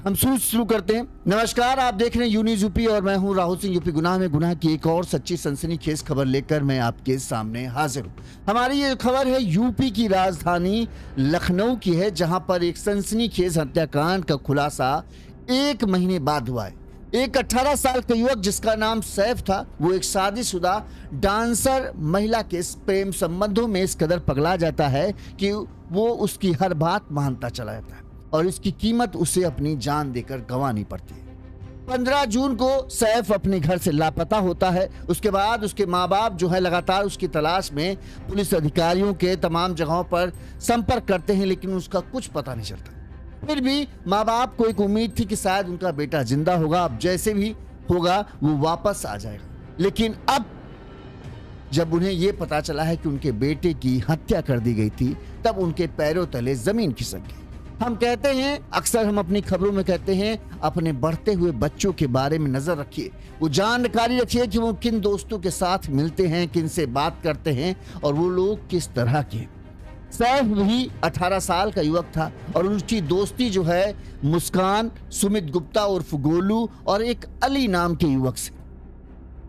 हम शुरू करते हैं। नमस्कार, आप देख रहे हैं यूनिज यूपी और मैं हूं राहुल सिंह। यूपी गुनाह में गुनाह की एक और सच्ची सनसनीखेज खबर लेकर मैं आपके सामने हाजिर हूं। हमारी ये खबर है यूपी की राजधानी लखनऊ की है, जहां पर एक सनसनीखेज हत्याकांड का खुलासा 1 महीने बाद हुआ है। एक 18 साल का युवक जिसका नाम सैफ था, वो एक शादीशुदा डांसर महिला के प्रेम संबंधों में इस कदर पगला जाता है कि वो उसकी हर बात मानता चला जाता है और इसकी कीमत उसे अपनी जान देकर गंवानी पड़ती है। 15 जून को सैफ अपने घर से लापता होता है। उसके बाद उसके माँ बाप जो है लगातार उसकी तलाश में पुलिस अधिकारियों के तमाम जगहों पर संपर्क करते हैं, लेकिन उसका कुछ पता नहीं चलता। फिर भी माँ बाप को एक उम्मीद थी कि शायद उनका बेटा जिंदा होगा, अब जैसे भी होगा वो वापस आ जाएगा। लेकिन अब जब उन्हें यह पता चला है कि उनके बेटे की हत्या कर दी गई थी, तब उनके पैरों तले जमीन खिसक गई। हम कहते हैं, अक्सर हम अपनी खबरों में कहते हैं, अपने बढ़ते हुए बच्चों के बारे में नजर रखिए, वो जानकारी रखिए कि वो किन दोस्तों के साथ मिलते हैं, किन से बात करते हैं और वो लोग किस तरह के। सैफ भी 18 साल का युवक था और उसकी दोस्ती जो है मुस्कान, सुमित गुप्ता उर्फ गोलू और एक अली नाम के युवक से।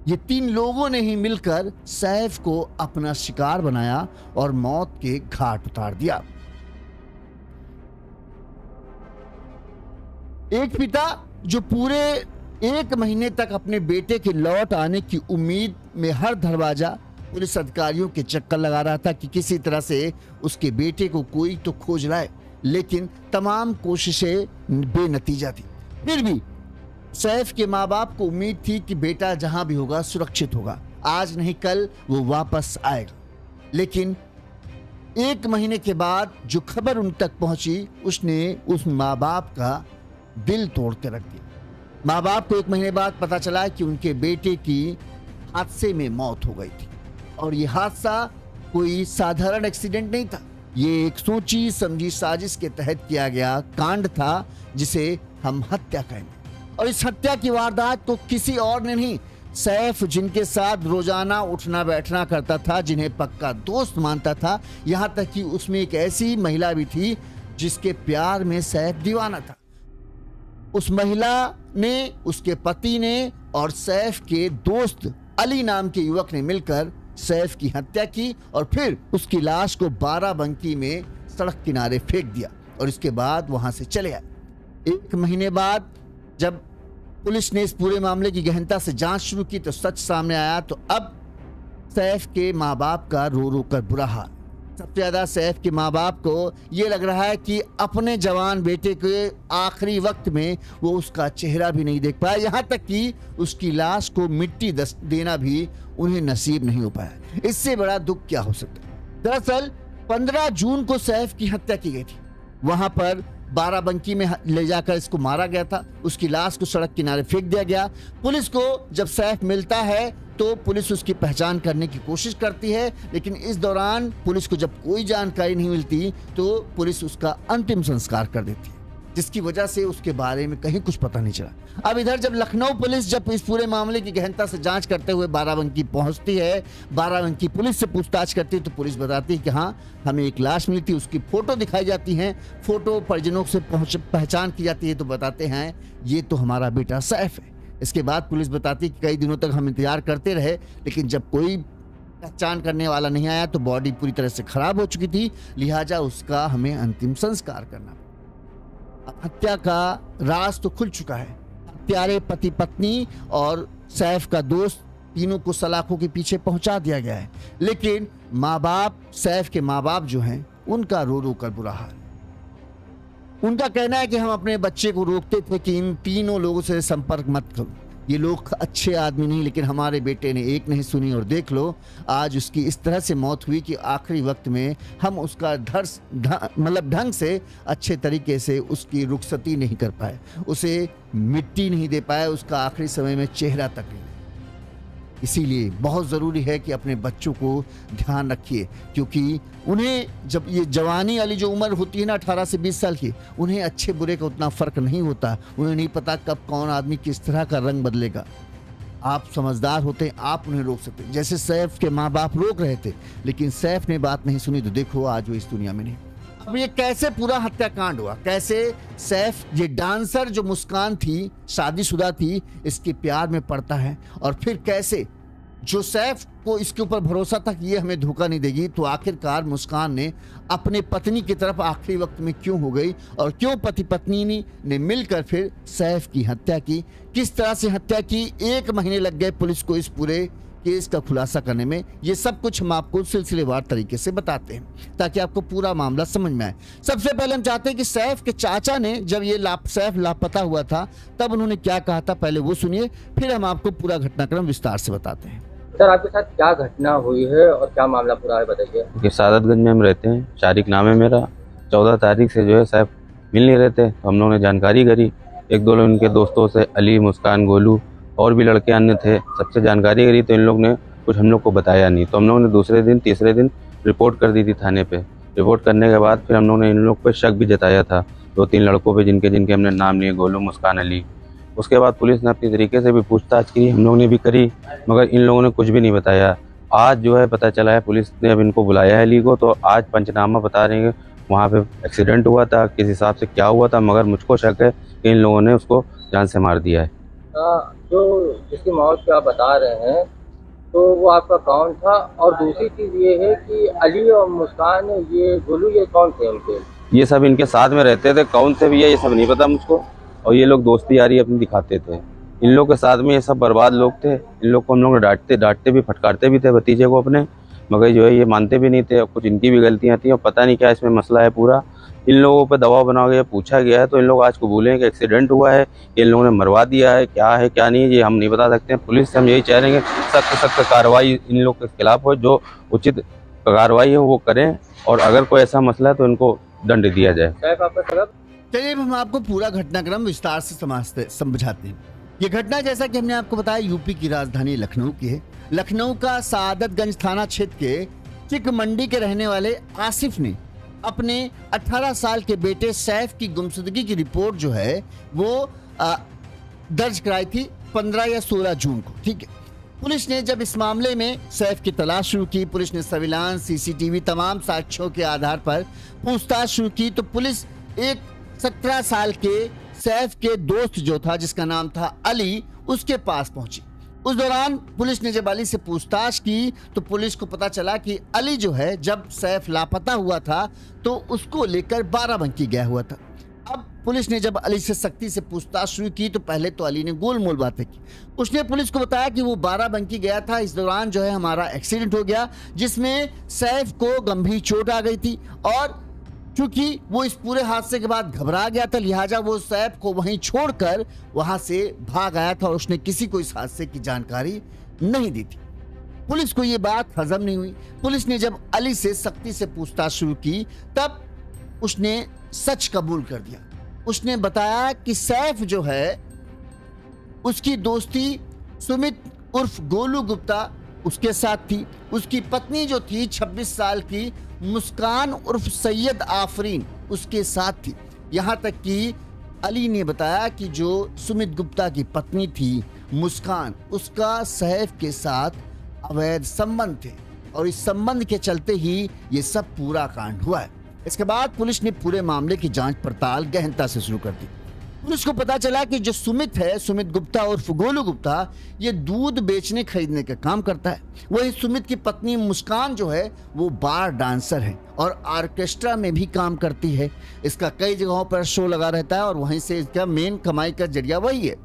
ये 3 लोगों ने ही मिलकर सैफ को अपना शिकार बनाया और मौत के घाट उतार दिया। एक पिता जो पूरे 1 महीने तक अपने बेटे के लौट आने की उम्मीद में हर दरवाजा पुलिस अधिकारियों के चक्कर लगा रहा था कि किसी तरह से उसके बेटे को कोई तो खोज लाए, लेकिन तमाम कोशिशें बेनतीजा थी। फिर भी सैफ के माँ बाप को उम्मीद थी कि बेटा जहां भी होगा सुरक्षित होगा, आज नहीं कल वो वापस आएगा। लेकिन 1 महीने के बाद जो खबर उन तक पहुंची, उसने उस माँ बाप का दिल तोड़ के रख दिया। माँ बाप को 1 महीने बाद पता चला कि उनके बेटे की हादसे में मौत हो गई थी और ये हादसा कोई साधारण एक्सीडेंट नहीं था। ये एक सोची समझी साजिश के तहत किया गया कांड था, जिसे हम हत्या कहेंगे। और इस हत्या की वारदात को किसी और ने नहीं, सैफ जिनके साथ रोजाना उठना बैठना करता था, जिन्हें पक्का दोस्त मानता था, यहाँ तक कि उसमें एक ऐसी महिला भी थी जिसके प्यार में सैफ दीवाना था। उस महिला ने, उसके पति ने और सैफ के दोस्त अली नाम के युवक ने मिलकर सैफ की हत्या की और फिर उसकी लाश को बाराबंकी में सड़क किनारे फेंक दिया और इसके बाद वहां से चले आए। 1 महीने बाद जब पुलिस ने इस पूरे मामले की गहनता से जांच शुरू की तो सच सामने आया। तो अब सैफ के माँ बाप का रो रो कर बुरा हाल। सबसे ज्यादा सैफ के माँ बाप को ये लग रहा है कि अपने जवान बेटे के आखिरी वक्त में वो उसका चेहरा भी नहीं देख पाया, यहाँ तक कि उसकी लाश को मिट्टी देना भी उन्हें नसीब नहीं हो पाया। इससे बड़ा दुख क्या हो सकता है। दरअसल 15 जून को सैफ की हत्या की गई थी। वहां पर बाराबंकी में ले जाकर इसको मारा गया था, उसकी लाश को सड़क किनारे फेंक दिया गया। पुलिस को जब सैफ मिलता है तो पुलिस उसकी पहचान करने की कोशिश करती है, लेकिन इस दौरान पुलिस को जब कोई जानकारी नहीं मिलती तो पुलिस उसका अंतिम संस्कार कर देती है, जिसकी वजह से उसके बारे में कहीं कुछ पता नहीं चला। अब इधर जब लखनऊ पुलिस जब इस पूरे मामले की गहनता से जांच करते हुए बाराबंकी पहुंचती है, बाराबंकी पुलिस से पूछताछ करती है तो पुलिस बताती है कि हाँ, हमें एक लाश मिली थी, उसकी फोटो दिखाई जाती है, फोटो परिजनों से पहचान की जाती है तो बताते हैं ये तो हमारा बेटा सैफ है। इसके बाद पुलिस बताती है कि कई दिनों तक हम इंतजार करते रहे, लेकिन जब कोई पहचान करने वाला नहीं आया तो बॉडी पूरी तरह से खराब हो चुकी थी, लिहाजा उसका हमें अंतिम संस्कार करना पड़ा। हत्या का राज तो खुल चुका है। प्यारे पति पत्नी और सैफ का दोस्त तीनों को सलाखों के पीछे पहुंचा दिया गया है, लेकिन माँ बाप, सैफ के माँ बाप जो हैं, उनका रो रो कर बुरा हाल। उनका कहना है कि हम अपने बच्चे को रोकते थे कि इन तीनों लोगों से संपर्क मत करो, ये लोग अच्छे आदमी नहीं, लेकिन हमारे बेटे ने एक नहीं सुनी और देख लो आज उसकी इस तरह से मौत हुई कि आखिरी वक्त में हम उसका ढंग से अच्छे तरीके से उसकी रुखसती नहीं कर पाए, उसे मिट्टी नहीं दे पाए, उसका आखिरी समय में चेहरा तक नहीं। इसीलिए बहुत ज़रूरी है कि अपने बच्चों को ध्यान रखिए, क्योंकि उन्हें जब ये जवानी वाली जो उम्र होती है ना 18 से 20 साल की, उन्हें अच्छे बुरे का उतना फ़र्क नहीं होता। उन्हें नहीं पता कब कौन आदमी किस तरह का रंग बदलेगा। आप समझदार होते हैं, आप उन्हें रोक सकते हैं। जैसे सैफ के माँ बाप रोक रहे थे, लेकिन सैफ ने बात नहीं सुनी तो देखो आज वो इस दुनिया में नहीं। अब ये कैसे पूरा हत्याकांड हुआ, कैसे सैफ ये डांसर जो मुस्कान थी, शादीशुदा थी, इसके प्यार में पड़ता है, और फिर कैसे जो सैफ को इसके ऊपर भरोसा था कि ये हमें धोखा नहीं देगी, तो आखिरकार मुस्कान ने अपने पत्नी की तरफ आखिरी वक्त में क्यों हो गई, और क्यों पति पत्नी ने मिलकर फिर सैफ की हत्या की, किस तरह से हत्या की। 1 महीने लग गए पुलिस को इस पूरे केस का खुलासा करने में। ये सब कुछ हम आपको सिलसिलेवार तरीके से बताते हैं ताकि आपको पूरा मामला समझ में आए। सबसे पहले हम चाहते हैं कि सैफ के चाचा ने जब ये सैफ लापता हुआ था तब उन्होंने क्या कहा था, पहले वो सुनिए, फिर हम आपको पूरा घटनाक्रम विस्तार से बताते हैं। सर, आपके साथ क्या घटना हुई है और क्या मामला पूरा है, बताइए। कि सादतगंज में हम रहते हैं, शारिक नाम है मेरा। 14 तारीख से जो है सैफ मिल नहीं रहे थे, तो हम लोगों ने जानकारी करी। 1-2 लोग इनके दोस्तों से, अली, मुस्कान, गोलू और भी लड़के अन्य थे, सबसे जानकारी करी, तो इन लोग ने कुछ हम लोग को बताया नहीं। तो हम लोगों ने दूसरे दिन, तीसरे दिन रिपोर्ट कर दी थी थाने पे। रिपोर्ट करने के बाद फिर हम लोगों ने इन लोग पर शक भी जताया था, 2-3 लड़कों पे जिनके हमने नाम लिए, गोलू, मुस्कान, अली। उसके बाद पुलिस ने अपनी तरीके से भी पूछताछ की, हम लोगों ने भी करी, मगर इन लोगों ने कुछ भी नहीं बताया। आज जो है पता चला है, पुलिस ने अब इनको बुलाया है अली को, तो आज पंचनामा बता रहे हैं वहाँ पे एक्सीडेंट हुआ था, किस हिसाब से क्या हुआ था, मगर मुझको शक है कि इन लोगों ने उसको जान से मार दिया है। जो जिसकी मौत की आप बता रहे हैं, तो वो आपका कौन था? और दूसरी चीज़ ये है कि अली और मुस्कान, ये गोलू, ये कौन थे उनके? ये सब इनके साथ में रहते थे, कौन थे भी ये सब नहीं पता मुझको। और ये लोग दोस्ती यारी अपनी दिखाते थे। इन लोग के साथ में ये सब बर्बाद लोग थे। इन लोग को हम लोग डांटते भी, फटकारते भी थे भतीजे को अपने, मगर जो है ये मानते भी नहीं थे। कुछ इनकी भी गलतियाँ थी और पता नहीं क्या इसमें मसला है पूरा। इन लोगों पे दबाव बना के पूछा गया है, तो इन लोग आज कबूले हैं कि एक्सीडेंट हुआ है, इन लोगों ने मरवा दिया है। क्या है क्या नहीं ये हम नहीं बता सकते हैं। पुलिस से हम यही चाह रहे हैं कि सख्त कार्रवाई इन लोग के खिलाफ हो, जो उचित कार्रवाई है वो करें, और अगर कोई ऐसा मसला है तो इनको दंड दिया जाए। साहब, आपका सबब? चलिए हम आपको पूरा घटनाक्रम विस्तार से समझाते हैं। ये घटना, जैसा कि हमने आपको बताया, यूपी की राजधानी लखनऊ की है। लखनऊ का सादतगंज थाना क्षेत्र के चिक मंडी के रहने वाले आसिफ ने अपने 18 साल के बेटे सैफ की गुमशुदगी की रिपोर्ट जो है वो दर्ज कराई थी 15 या 16 जून को। ठीक है, पुलिस ने जब इस मामले में सैफ की तलाश शुरू की, पुलिस ने सर्विलांस, सीसीटीवी, तमाम साक्ष्यों के आधार पर पूछताछ शुरू की, तो पुलिस एक 17 साल के सैफ के दोस्त जो था, जिसका नाम था अली, उसके पास पहुंची। उस दौरान पुलिस ने जब अली से पूछताछ की तो पुलिस को पता चला कि अली जो है, जब सैफ लापता हुआ था तो उसको लेकर बाराबंकी गया हुआ था। अब पुलिस ने जब अली से सख्ती से पूछताछ शुरू की तो पहले तो अली ने गोलमोल बातें की। उसने पुलिस को बताया कि वो बाराबंकी गया था, इस दौरान जो है हमारा एक्सीडेंट हो गया, जिसमें सैफ को गंभीर चोट आ गई थी, और क्योंकि वो इस पूरे हादसे के बाद घबरा गया था, लिहाजा वो सैफ को वहीं छोड़कर वहां से भाग आया था और उसने किसी को इस हादसे की जानकारी नहीं दी थी। पुलिस को ये बात हजम नहीं हुई। पुलिस ने जब अली से सख्ती से पूछताछ शुरू की तब उसने सच कबूल कर दिया। उसने बताया कि सैफ जो है, उसकी दोस्ती सुमित उर्फ गोलू गुप्ता उसके साथ थी। उसकी पत्नी जो थी 26 साल की मुस्कान उर्फ सैयद आफरीन उसके साथ थी। यहाँ तक कि अली ने बताया कि जो सुमित गुप्ता की पत्नी थी मुस्कान, उसका सैफ के साथ अवैध संबंध थे, और इस संबंध के चलते ही ये सब पूरा कांड हुआ है। इसके बाद पुलिस ने पूरे मामले की जांच पड़ताल गहनता से शुरू कर दी। पुलिस को पता चला कि जो सुमित है, सुमित गुप्ता उर्फ गोलू गुप्ता, ये दूध बेचने खरीदने का काम करता है। वही सुमित की पत्नी मुस्कान जो है वो बार डांसर है और ऑर्केस्ट्रा में भी काम करती है। इसका कई जगहों पर शो लगा रहता है और वहीं से इसका मेन कमाई का जरिया वही है।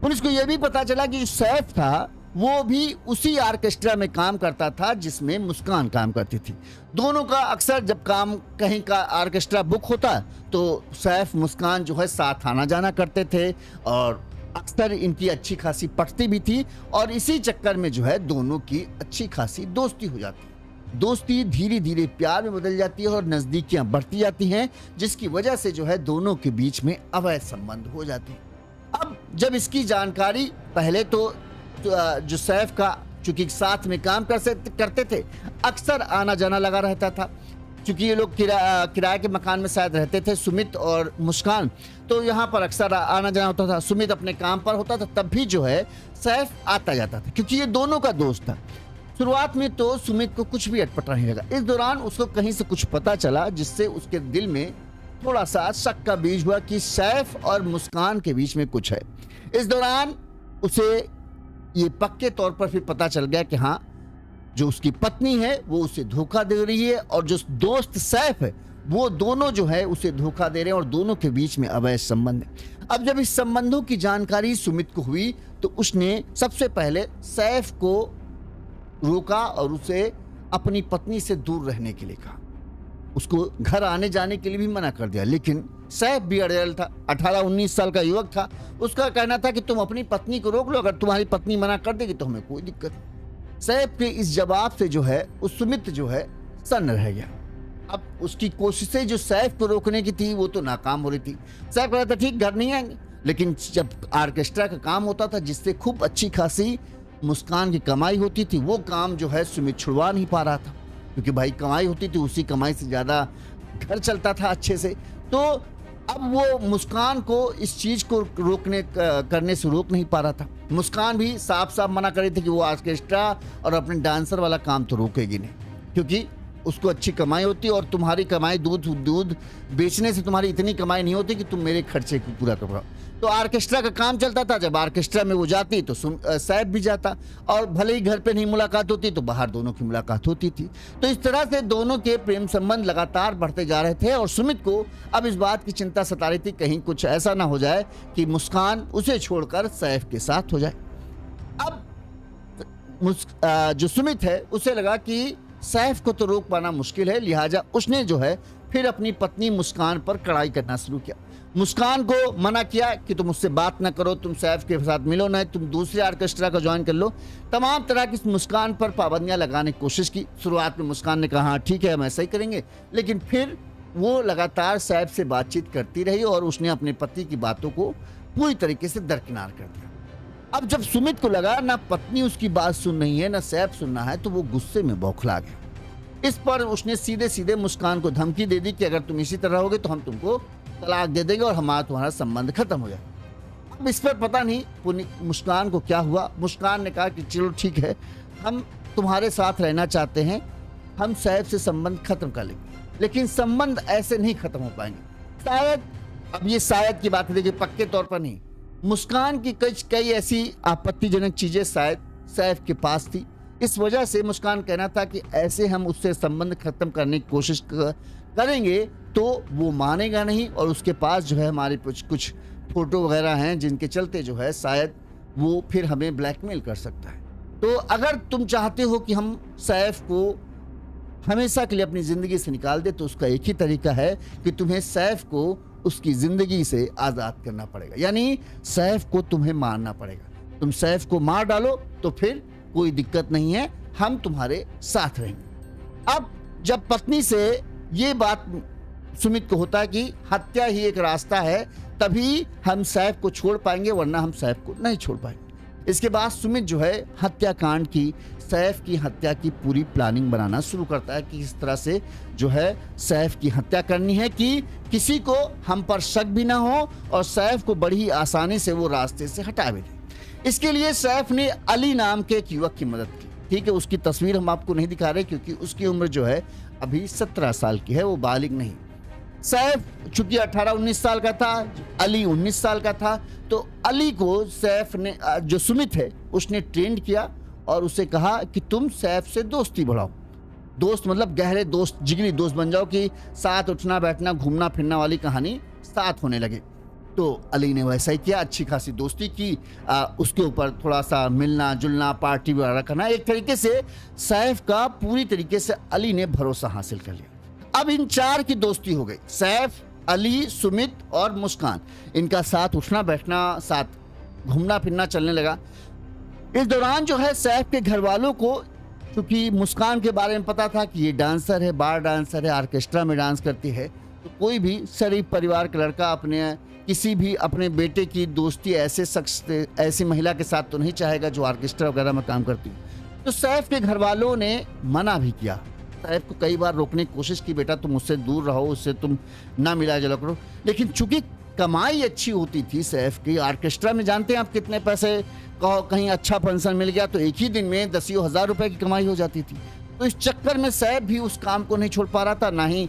पुलिस को यह भी पता चला कि जो सैफ था वो भी उसी ऑर्केस्ट्रा में काम करता था जिसमें मुस्कान काम करती थी। दोनों का अक्सर जब काम कहीं का ऑर्केस्ट्रा बुक होता तो सैफ मुस्कान जो है साथ आना जाना करते थे, और अक्सर इनकी अच्छी खासी पटती भी थी, और इसी चक्कर में जो है दोनों की अच्छी खासी दोस्ती हो जाती। दोस्ती धीरे धीरे प्यार में बदल जाती है और नजदीकियां बढ़ती जाती हैं, जिसकी वजह से जो है दोनों के बीच में अवैध संबंध हो जाते हैं। अब जब इसकी जानकारी, पहले तो जो सैफ का चूंकि साथ में काम करते थे, अक्सर आना जाना लगा रहता था। क्योंकि ये लोग किराए के मकान में शायद रहते थे, सुमित और मुस्कान, तो यहाँ पर अक्सर आना जाना होता था। सुमित अपने काम पर होता था, तब भी जो है सैफ आता जाता था, क्योंकि ये दोनों का दोस्त था। शुरुआत में तो सुमित को कुछ भी अटपटा नहीं लगा। इस दौरान उसको कहीं से कुछ पता चला जिससे उसके दिल में थोड़ा सा शक का बीज हुआ कि सैफ और मुस्कान के बीच में कुछ है। इस दौरान उसे ये पक्के तौर पर फिर पता चल गया कि हाँ, जो उसकी पत्नी है वो उसे धोखा दे रही है और जो दोस्त सैफ है वो दोनों जो है उसे धोखा दे रहे हैं और दोनों के बीच में अवैध संबंध है। अब जब इस संबंधों की जानकारी सुमित को हुई तो उसने सबसे पहले सैफ को रोका और उसे अपनी पत्नी से दूर रहने के लिए कहा। उसको घर आने जाने के लिए भी मना कर दिया, लेकिन सैफ भी अड़ियल था, 18-19 साल का युवक था। उसका कहना था कि तुम अपनी पत्नी को रोक लो, अगर तुम्हारी पत्नी मना कर देगी तो हमें कोई दिक्कत नहीं। सैफ के इस जवाब से जो है उस सुमित जो है सन्न रह गया। अब उसकी कोशिशें जो सैफ को रोकने की थी वो तो नाकाम हो रही थी। सैफ कह रहा था ठीक घर नहीं आएंगे, लेकिन जब ऑर्केस्ट्रा का काम होता था जिससे खूब अच्छी खासी मुस्कान की कमाई होती थी, वो काम जो है सुमित छुड़वा नहीं पा रहा था, क्योंकि भाई कमाई होती थी, उसी कमाई से ज़्यादा घर चलता था अच्छे से। तो अब वो मुस्कान को इस चीज़ को करने से रोक नहीं पा रहा था। मुस्कान भी साफ साफ मना कर रही थी कि वो ऑर्केस्ट्रा और अपने डांसर वाला काम तो रोकेगी नहीं, क्योंकि उसको अच्छी कमाई होती है और तुम्हारी कमाई दूध बेचने से तुम्हारी इतनी कमाई नहीं होती कि तुम मेरे खर्चे को पूरा कर पाओ। तो ऑर्केस्ट्रा का काम चलता था, जब ऑर्केस्ट्रा में वो जाती तो सैफ भी जाता, और भले ही घर पे नहीं मुलाकात होती तो बाहर दोनों की मुलाकात होती थी। तो इस तरह से दोनों के प्रेम संबंध लगातार बढ़ते जा रहे थे और सुमित को अब इस बात की चिंता सता रही थी कहीं कुछ ऐसा ना हो जाए कि मुस्कान उसे छोड़कर सैफ के साथ हो जाए। अब जो सुमित है उसे लगा कि सैफ को तो रोक पाना मुश्किल है, लिहाजा उसने जो है फिर अपनी पत्नी मुस्कान पर कड़ाई करना शुरू किया। मुस्कान को मना किया कि तुम उससे बात ना करो, तुम सैफ के साथ मिलो ना, तुम दूसरे ऑर्केस्ट्रा का ज्वाइन कर लो। तमाम तरह की मुस्कान पर पाबंदियां लगाने की कोशिश की। शुरुआत में मुस्कान ने कहा हाँ ठीक है हम ऐसा ही करेंगे, लेकिन फिर वो लगातार सैफ से बातचीत करती रही और उसने अपने पति की बातों को पूरी तरीके से दरकिनार कर दिया। अब जब सुमित को लगा ना पत्नी उसकी बात सुन रही है ना सैफ सुनना है, तो वो गुस्से में बौखला गया। इस पर उसने सीधे सीधे मुस्कान को धमकी दे दी कि अगर तुम इसी तरह रहोगे तो हम तुमको तलाक दे देंगे और हमारा तुम्हारा संबंध खत्म हो जाए। अब इस पर पता नहीं मुस्कान को क्या हुआ। मुस्कान ने कहा कि चलो ठीक है, हम तुम्हारे साथ रहना चाहते हैं, हम सैफ से संबंध खत्म कर लेंगे, लेकिन संबंध ऐसे नहीं खत्म हो पाएंगे। शायद, अब ये शायद की बात है, देखिए पक्के तौर पर नहीं, मुस्कान की कई ऐसी आपत्तिजनक चीजें शायद सैफ के पास थी। इस वजह से मुस्कान कहना था कि ऐसे हम उससे संबंध खत्म करने की कोशिश करेंगे तो वो मानेगा नहीं, और उसके पास जो है हमारे कुछ फोटो वगैरह हैं जिनके चलते जो है शायद वो फिर हमें ब्लैकमेल कर सकता है। तो अगर तुम चाहते हो कि हम सैफ को हमेशा के लिए अपनी ज़िंदगी से निकाल दे तो उसका एक ही तरीका है कि तुम्हें सैफ को उसकी ज़िंदगी से आज़ाद करना पड़ेगा, यानी सैफ को तुम्हें मारना पड़ेगा। तुम सैफ को मार डालो तो फिर कोई दिक्कत नहीं है, हम तुम्हारे साथ रहेंगे। अब जब पत्नी से ये बात सुमित को होता है कि हत्या ही एक रास्ता है, तभी हम सैफ को छोड़ पाएंगे, वरना हम सैफ को नहीं छोड़ पाएंगे। इसके बाद सुमित जो है हत्याकांड की, सैफ की हत्या की पूरी प्लानिंग बनाना शुरू करता है कि इस तरह से जो है सैफ की हत्या करनी है कि किसी को हम पर शक भी ना हो और सैफ को बड़ी आसानी से वो रास्ते से हटा भी दे। इसके लिए सैफ ने अली नाम के एक युवक की मदद की। ठीक है, उसकी तस्वीर हम आपको नहीं दिखा रहे क्योंकि उसकी उम्र जो है अभी 17 साल की है, वो बालिग नहीं। सैफ चूंकि 18-19 साल का था, अली 19 साल का था, तो अली को सैफ ने, जो सुमित है, उसने ट्रेंड किया और उसे कहा कि तुम सैफ से दोस्ती बढ़ाओ। दोस्त मतलब गहरे दोस्त, जिगरी दोस्त बन जाओ कि साथ उठना बैठना घूमना फिरना वाली कहानी साथ होने लगे। तो अली ने वैसा ही किया, अच्छी खासी दोस्ती की, उसके ऊपर थोड़ा सा मिलना जुलना, पार्टी वगैरह करना। एक तरीके से सैफ का पूरी तरीके से अली ने भरोसा हासिल कर लिया। अब इन चार की दोस्ती हो गई, सैफ, अली, सुमित और मुस्कान। इनका साथ उठना बैठना, साथ घूमना फिरना चलने लगा। इस दौरान जो है सैफ के घर वालों को, क्योंकि मुस्कान के बारे में पता था कि ये डांसर है, बार डांसर है, ऑर्केस्ट्रा में डांस करती है, तो कोई भी शरीफ परिवार का लड़का किसी भी अपने बेटे की दोस्ती ऐसे शख्स, ऐसी महिला के साथ तो नहीं चाहेगा जो ऑर्केस्ट्रा वगैरह में काम करती है। तो सैफ के घर वालों ने मना भी किया, सैफ को कई बार रोकने की कोशिश की, बेटा तुम उससे दूर रहो, उससे तुम ना मिला जुला करो, लेकिन चूंकि कमाई अच्छी होती थी सैफ की। ऑर्केस्ट्रा में जानते हैं आप कितने पैसे, कहो कहीं अच्छा फंक्शन मिल गया तो एक ही दिन में 10,000 रुपए की कमाई हो जाती थी। तो इस चक्कर में सैफ भी उस काम को नहीं छोड़ पा रहा था, ना ही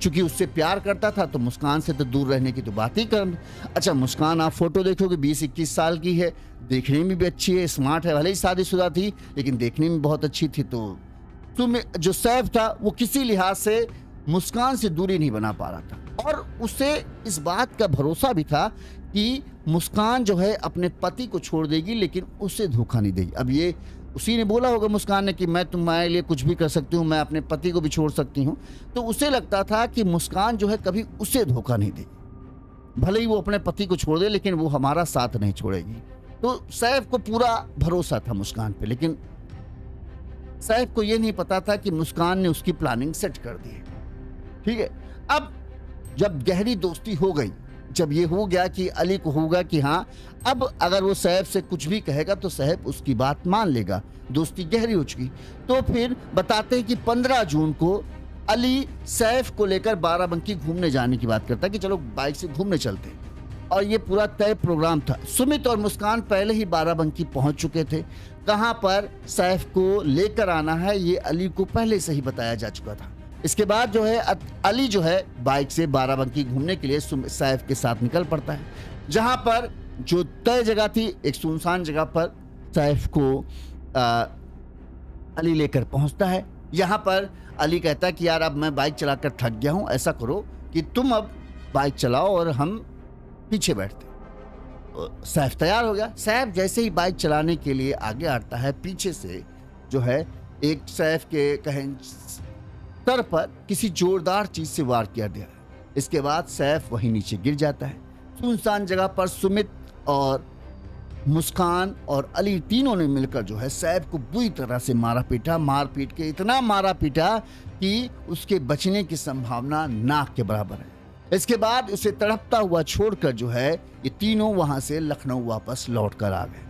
चूंकि उससे प्यार करता था तो मुस्कान से तो दूर रहने की तो बात ही कर। अच्छा, मुस्कान आप फोटो देखोगे 20-21 साल की है, देखने में भी अच्छी है, स्मार्ट है, भले ही शादीशुदा थी लेकिन देखने में बहुत अच्छी थी। तो जो सैफ था वो किसी लिहाज से मुस्कान से दूरी नहीं बना पा रहा था और उसे इस बात का भरोसा भी था कि मुस्कान जो है अपने पति को छोड़ देगी लेकिन उसे धोखा नहीं देगी। अब ये उसी ने बोला होगा मुस्कान ने कि मैं तुम्हारे लिए कुछ भी कर सकती हूँ, मैं अपने पति को भी छोड़ सकती हूँ। तो उसे लगता था कि मुस्कान जो है कभी उसे धोखा नहीं देगी, भले ही वो अपने पति को छोड़ दे लेकिन वो हमारा साथ नहीं छोड़ेगी। तो सैफ को पूरा भरोसा था मुस्कान पे, लेकिन सैफ को ये नहीं पता था कि मुस्कान ने उसकी प्लानिंग सेट कर दी है। ठीक है, अब जब गहरी दोस्ती हो गई, जब ये हो गया कि अली को होगा कि हाँ अब अगर वो सैफ से कुछ भी कहेगा तो सैफ उसकी बात मान लेगा, दोस्ती गहरी हो चुकी, तो फिर बताते हैं कि 15 जून को अली सैफ को लेकर बाराबंकी घूमने जाने की बात करता है कि चलो बाइक से घूमने चलते हैं। और ये पूरा तय प्रोग्राम था। सुमित और मुस्कान पहले ही बाराबंकी पहुंच चुके थे। कहां पर सैफ को लेकर आना है ये अली को पहले से ही बताया जा चुका था। इसके बाद जो है अली जो है बाइक से बाराबंकी घूमने के लिए सैफ के साथ निकल पड़ता है, जहां पर जो तय जगह थी एक सुनसान जगह पर सैफ को अली लेकर पहुंचता है। यहां पर अली कहता है कि यार अब मैं बाइक चलाकर थक गया हूं, ऐसा करो कि तुम अब बाइक चलाओ और हम पीछे बैठते। तो सैफ तैयार हो गया। सैफ जैसे ही बाइक चलाने के लिए आगे आता है, पीछे से जो है एक सैफ के कहें सर पर किसी जोरदार चीज से वार किया गया। इसके बाद सैफ वहीं नीचे गिर जाता है। सुनसान जगह पर सुमित और मुस्कान और अली तीनों ने मिलकर जो है सैफ को बुरी तरह से मारा पीटा, मार पीट के इतना मारा पीटा कि उसके बचने की संभावना नाक के बराबर है। इसके बाद उसे तड़पता हुआ छोड़कर जो है ये तीनों वहां से लखनऊ वापस लौट कर आ गए।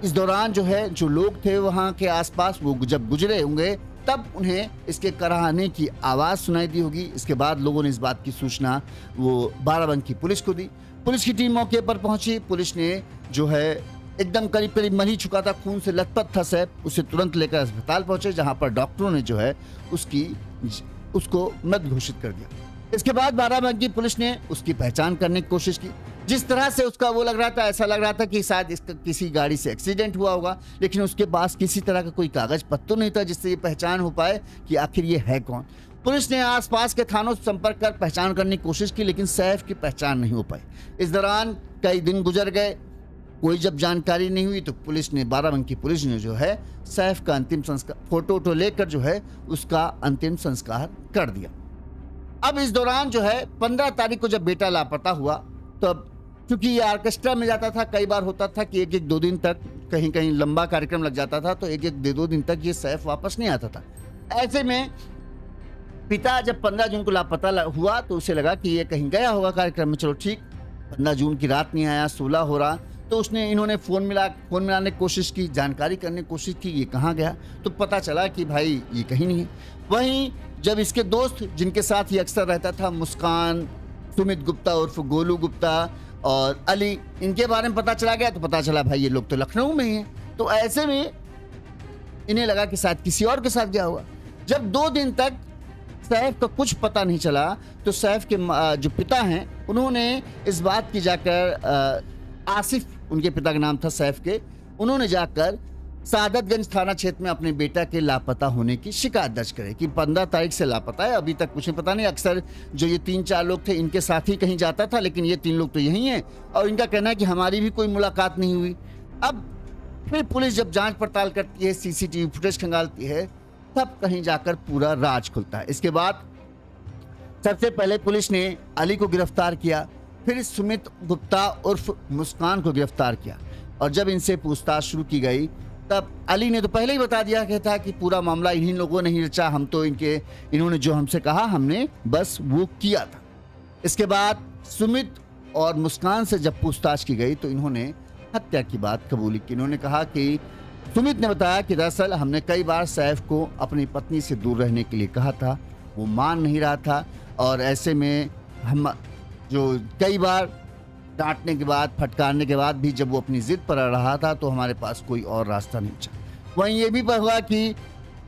इस दौरान जो है जो लोग थे वहां के आसपास वो जब गुजरे होंगे तब उन्हें इसके कराहने की आवाज़ सुनाई दी होगी। इसके बाद लोगों ने इस बात की सूचना वो बाराबंकी पुलिस को दी। पुलिस की टीम मौके पर पहुंची। पुलिस ने जो है एकदम करीब करीब मर ही चुका था, खून से लथपथ था सैफ, उसे तुरंत लेकर अस्पताल पहुंचे, जहां पर डॉक्टरों ने जो है उसको मृत घोषित कर दिया। इसके बाद बाराबंकी पुलिस ने उसकी पहचान करने की कोशिश की। जिस तरह से उसका वो लग रहा था, ऐसा लग रहा था कि शायद इसका किसी गाड़ी से एक्सीडेंट हुआ होगा, लेकिन उसके पास किसी तरह का कोई कागज पत्तर नहीं था जिससे ये पहचान हो पाए कि आखिर ये है कौन। पुलिस ने आसपास के थानों से संपर्क कर पहचान करने की कोशिश की, लेकिन सैफ की पहचान नहीं हो पाई। इस दौरान कई दिन गुजर गए, कोई जब जानकारी नहीं हुई तो पुलिस ने बाराबंकी पुलिस ने जो है सैफ का अंतिम संस्कार फोटो लेकर जो है उसका अंतिम संस्कार कर दिया। अब इस दौरान जो है 15 तारीख को जब बेटा लापता हुआ, तब क्योंकि ये ऑर्केस्ट्रा में जाता था, कई बार होता था कि एक एक दो दिन तक, कहीं कहीं लंबा कार्यक्रम लग जाता था तो एक एक दो दिन तक ये सैफ वापस नहीं आता था। ऐसे में पिता जब 15 जून को लापता हुआ तो उसे लगा कि ये कहीं गया होगा कार्यक्रम में। चलो ठीक, 15 जून की रात नहीं आया, 16 हो रहा, तो इन्होंने फोन मिलाने की कोशिश की, जानकारी करने की कोशिश की ये कहाँ गया, तो पता चला कि भाई ये कहीं नहीं है। वहीं जब इसके दोस्त जिनके साथ ये अक्सर रहता था, मुस्कान, सुमित गुप्ता उर्फ गोलू गुप्ता और अली, इनके बारे में पता चला गया तो पता चला भाई ये लोग तो लखनऊ में ही हैं। तो ऐसे में इन्हें लगा कि शायद किसी और के साथ गया हुआ। जब 2 दिन तक सैफ का कुछ पता नहीं चला तो सैफ के जो पिता हैं उन्होंने इस बात की जाकर आसिफ, उनके पिता का नाम था सैफ के, उन्होंने जाकर सादतगंज थाना क्षेत्र में अपने बेटा के लापता होने की शिकायत दर्ज करे कि 15 तारीख से लापता है, अभी तक कुछ नहीं पता नहीं। अक्सर जो ये 3-4 लोग थे इनके साथ ही कहीं जाता था, लेकिन ये 3 लोग तो यही हैं और इनका कहना है कि हमारी भी कोई मुलाकात नहीं हुई। अब फिर पुलिस जब जांच पड़ताल करती है, सीसीटीवी फुटेज खंगालती है, तब कहीं जाकर पूरा राज खुलता है। इसके बाद सबसे पहले पुलिस ने अली को गिरफ्तार किया, फिर सुमित गुप्ता उर्फ मुस्कान को गिरफ्तार किया और जब इनसे पूछताछ शुरू की गई तब अली ने तो पहले ही बता दिया कि था कि पूरा मामला इन्हीं लोगों ने ही रचा, हम तो इन्होंने जो हमसे कहा हमने बस वो किया था। इसके बाद सुमित और मुस्कान से जब पूछताछ की गई तो इन्होंने हत्या की बात कबूली की। इन्होंने कहा कि सुमित ने बताया कि दरअसल हमने कई बार सैफ को अपनी पत्नी से दूर रहने के लिए कहा था, वो मान नहीं रहा था और ऐसे में हम जो कई बार डांटने के बाद, फटकारने के बाद भी जब वो अपनी जिद पर अड़ रहा था तो हमारे पास कोई और रास्ता नहीं बचा। वहीं ये भी हुआ कि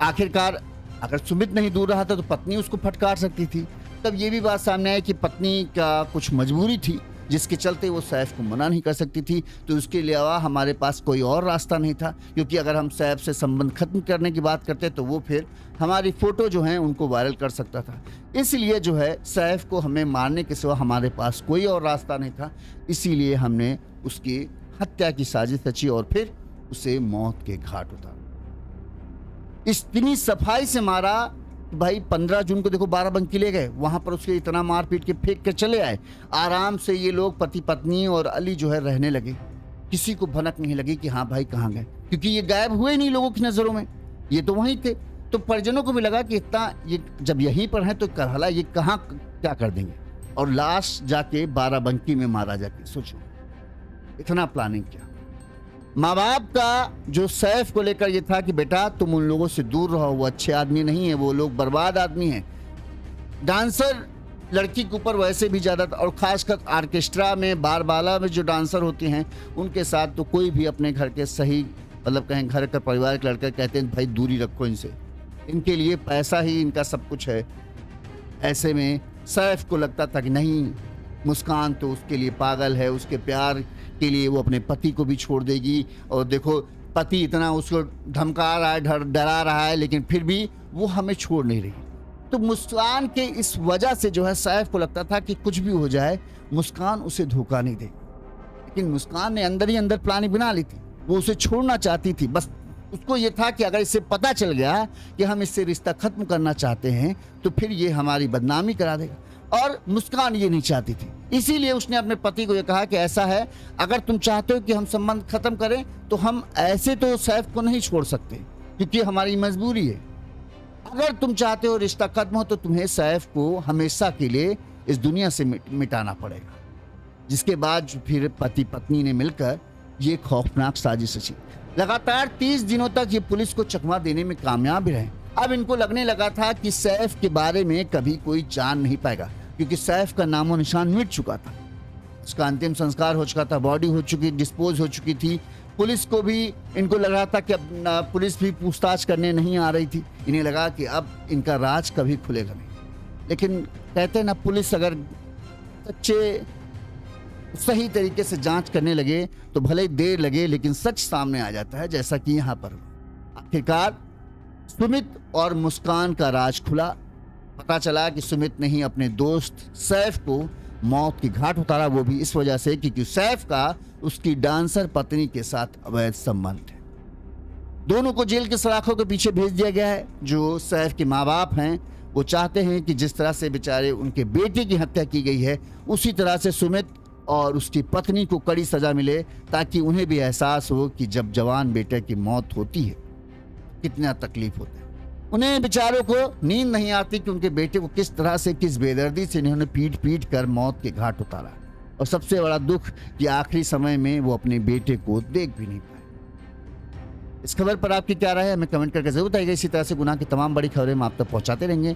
आखिरकार अगर सुमित नहीं दूर रहा था तो पत्नी उसको फटकार सकती थी। तब ये भी बात सामने आई कि पत्नी का कुछ मजबूरी थी जिसके चलते वो सैफ को मना नहीं कर सकती थी, तो उसके अलावा हमारे पास कोई और रास्ता नहीं था, क्योंकि अगर हम सैफ से संबंध खत्म करने की बात करते तो वो फिर हमारी फ़ोटो जो हैं उनको वायरल कर सकता था। इसलिए जो है सैफ को हमें मारने के सिवा हमारे पास कोई और रास्ता नहीं था, इसीलिए हमने उसकी हत्या की साजिश रची और फिर उसे मौत के घाट उतारा। इतनी सफाई से मारा भाई, 15 जून को देखो बाराबंकी ले गए, वहां पर उसके इतना मार पीट के फेंक के चले आए। आराम से ये लोग पति पत्नी और अली जो है रहने लगे, किसी को भनक नहीं लगी कि हाँ भाई कहाँ गए, क्योंकि ये गायब हुए नहीं लोगों की नजरों में, ये तो वहीं थे। तो परिजनों को भी लगा कि इतना ये जब यहीं पर है तो भला ये कहाँ क्या कर देंगे, और लाश जाके बाराबंकी में मारा जाके। सोचो इतना प्लानिंग किया। माँ बाप का जो सैफ को लेकर ये था कि बेटा तुम उन लोगों से दूर रहो, वो अच्छे आदमी नहीं है, वो लोग बर्बाद आदमी हैं। डांसर लड़की के ऊपर वैसे भी ज़्यादा, और खासकर आर्केस्ट्रा में, बारबाला में जो डांसर होते हैं उनके साथ तो कोई भी अपने घर के सही, मतलब कहें घर का परिवार के लड़के कहते हैं भाई दूरी रखो इनसे, इनके लिए पैसा ही इनका सब कुछ है। ऐसे में सैफ को लगता था कि नहीं, मुस्कान तो उसके लिए पागल है, उसके प्यार के लिए वो अपने पति को भी छोड़ देगी। और देखो पति इतना उसको धमका रहा है, डरा रहा है, लेकिन फिर भी वो हमें छोड़ नहीं रही। तो मुस्कान के इस वजह से जो है सैफ को लगता था कि कुछ भी हो जाए मुस्कान उसे धोखा नहीं देगी। लेकिन मुस्कान ने अंदर ही अंदर प्लानिंग बना ली थी, वो उसे छोड़ना चाहती थी। बस उसको ये था कि अगर इससे पता चल गया कि हम इससे रिश्ता खत्म करना चाहते हैं तो फिर ये हमारी बदनामी करा देगा, और मुस्कान ये नहीं चाहती थी। इसीलिए उसने अपने पति को ये कहा कि ऐसा है, अगर तुम चाहते हो कि हम संबंध खत्म करें तो हम ऐसे तो सैफ को नहीं छोड़ सकते, क्योंकि हमारी मजबूरी है। अगर तुम चाहते हो रिश्ता खत्म हो तो तुम्हें सैफ को हमेशा के लिए इस दुनिया से मिटाना पड़ेगा। जिसके बाद फिर पति पत्नी ने मिलकर ये खौफनाक साजिश रची। लगातार 30 दिनों तक ये पुलिस को चकमा देने में कामयाब रहे। अब इनको लगने लगा था कि सैफ के बारे में कभी कोई जान नहीं पाएगा, क्योंकि सैफ का नामो निशान मिट चुका था, उसका अंतिम संस्कार हो चुका था, बॉडी हो चुकी, डिस्पोज हो चुकी थी। पुलिस को भी इनको लग रहा था कि अब पुलिस भी पूछताछ करने नहीं आ रही थी। इन्हें लगा कि अब इनका राज कभी खुलेगा नहीं। लेकिन कहते हैं ना, पुलिस अगर सच्चे सही तरीके से जांच करने लगे तो भले ही देर लगे लेकिन सच सामने आ जाता है, जैसा कि यहाँ पर आखिरकार सुमित और मुस्कान का राज खुला। पता चला कि सुमित ने ही अपने दोस्त सैफ को मौत की घाट उतारा, वो भी इस वजह से क्योंकि सैफ का उसकी डांसर पत्नी के साथ अवैध संबंध है। दोनों को जेल के सलाखों के पीछे भेज दिया गया है। जो सैफ के माँ बाप हैं वो चाहते हैं कि जिस तरह से बेचारे उनके बेटे की हत्या की गई है उसी तरह से सुमित और उसकी पत्नी को कड़ी सजा मिले, ताकि उन्हें भी एहसास हो कि जब जवान बेटे की मौत होती है कितना तकलीफ होता है। उन्हें बेचारों को नींद नहीं आती कि उनके बेटे को किस तरह से, किस बेदर्दी से इन्होंने पीट पीट कर मौत के घाट उतारा। और सबसे बड़ा दुख कि आखिरी समय में वो अपने बेटे को देख भी नहीं पाए। इस खबर पर आपकी क्या राय है हमें कमेंट करके जरूर बताइएगा। इसी तरह से गुनाह की तमाम बड़ी खबरें हम आप तक पहुंचाते रहेंगे।